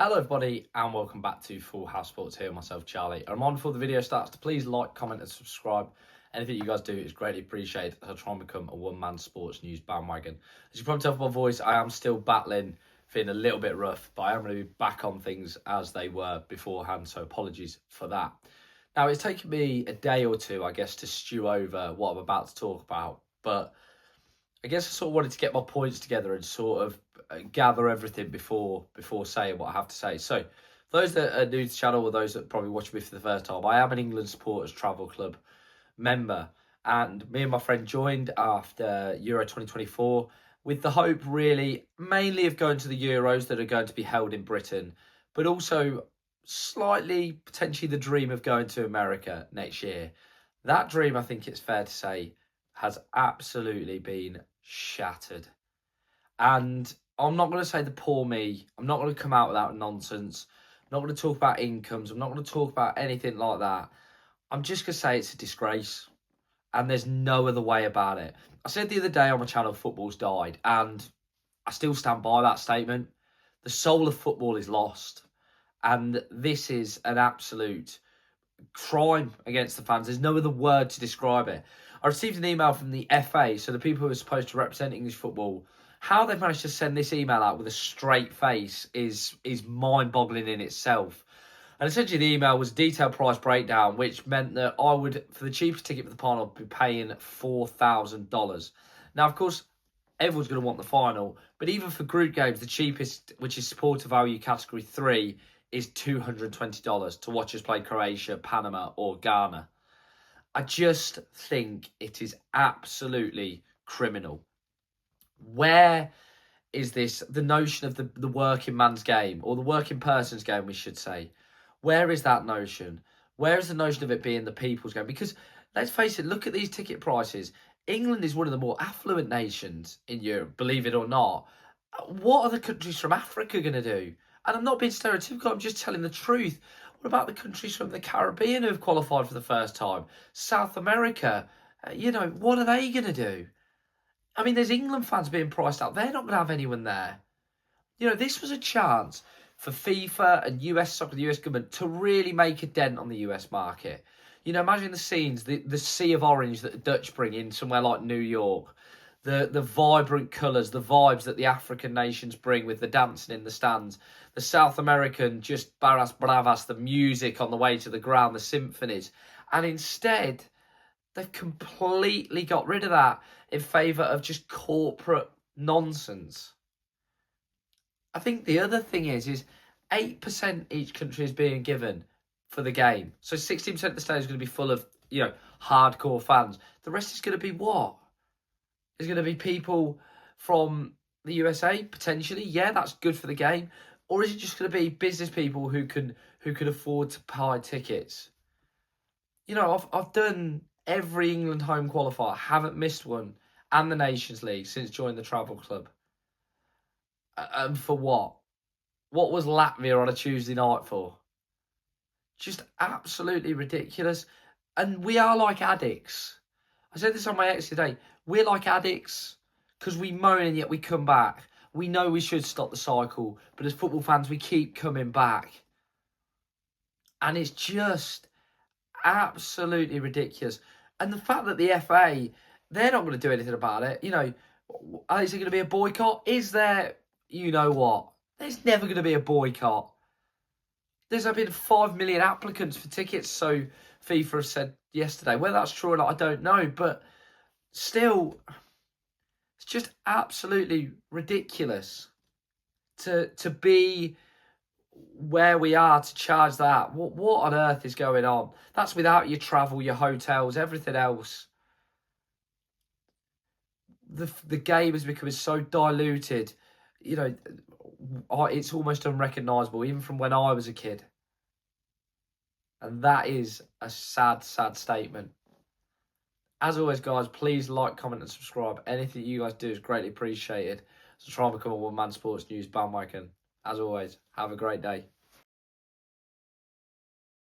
Hello everybody and welcome back to Full House Sports here, myself Charlie. A reminder before the video starts to please like, comment and subscribe. Anything you guys do is greatly appreciated as I try and become a one-man sports news bandwagon. As you probably tell from my voice, I am still battling, feeling a little bit rough, but I am going to be back on things as they were beforehand, so apologies for that. Now, it's taken me a day or two, I guess, to stew over what I'm about to talk about, but I guess I sort of wanted to get my points together and sort of gather everything before saying what I have to say. So, for those that are new to the channel or those that probably watch me for the first time, I am an England Supporters Travel Club member, and me and my friend joined after Euro 2024 with the hope, really, mainly of going to the Euros that are going to be held in Britain, but also slightly potentially the dream of going to America next year. That dream, I think it's fair to say, has absolutely been shattered. And I'm not going to say the poor me. I'm not going to come out with that nonsense. I'm not going to talk about incomes. I'm not going to talk about anything like that. I'm just going to say it's a disgrace. And there's no other way about it. I said the other day on my channel, football's died. And I still stand by that statement. The soul of football is lost. And this is an absolute crime against the fans. There's no other word to describe it. I received an email from the FA, so the people who are supposed to represent English football. How they've managed to send this email out with a straight face is mind-boggling in itself. And essentially the email was a detailed price breakdown, which meant that I would, for the cheapest ticket for the final, be paying $4,000. Now, of course, everyone's going to want the final, but even for group games, the cheapest, which is supporter value category 3, is $220 to watch us play Croatia, Panama or Ghana. I just think it is absolutely criminal. Where is this, the notion of the working man's game, or the working person's game, we should say? Where is that notion? Where is the notion of it being the people's game? Because let's face it, look at these ticket prices. England is one of the more affluent nations in Europe, believe it or not. What are the countries from Africa going to do? And I'm not being stereotypical, I'm just telling the truth. What about the countries from the Caribbean who have qualified for the first time? South America, what are they going to do? I mean, there's England fans being priced out. They're not going to have anyone there. This was a chance for FIFA and US soccer, the US government, to really make a dent on the US market. Imagine the scenes, the sea of orange that the Dutch bring in somewhere like New York. The vibrant colours, the vibes that the African nations bring with the dancing in the stands. The South American, just barras bravas, the music on the way to the ground, the symphonies. And instead, they've completely got rid of that in favour of just corporate nonsense. I think the other thing is 8% each country is being given for the game. So 16% of the stadium is going to be full of, hardcore fans. The rest is going to be what? Is going to be people from the USA, potentially. Yeah, that's good for the game. Or is it just going to be business people who can afford to buy tickets? I've done every England home qualifier, haven't missed one, and the Nations League since joining the travel club. And for what? What was Latvia on a Tuesday night for? Just absolutely ridiculous. And we are like addicts. I said this on my ex today. We're like addicts because we moan and yet we come back. We know we should stop the cycle, but as football fans, we keep coming back. And it's just absolutely ridiculous. And the fact that the FA, they're not going to do anything about it. Is there going to be a boycott? Is there, what? There's never going to be a boycott. There's been 5 million applicants for tickets, so FIFA said yesterday. Whether that's true or not, I don't know. But still, it's just absolutely ridiculous to be where we are to charge that. What on earth is going on? That's without your travel, your hotels, everything else. The game is becoming so diluted. It's almost unrecognisable, even from when I was a kid. And that is a sad, sad statement. As always, guys, please like, comment and subscribe. Anything you guys do is greatly appreciated. So try and become a one-man sports news bandwagon. As always, have a great day.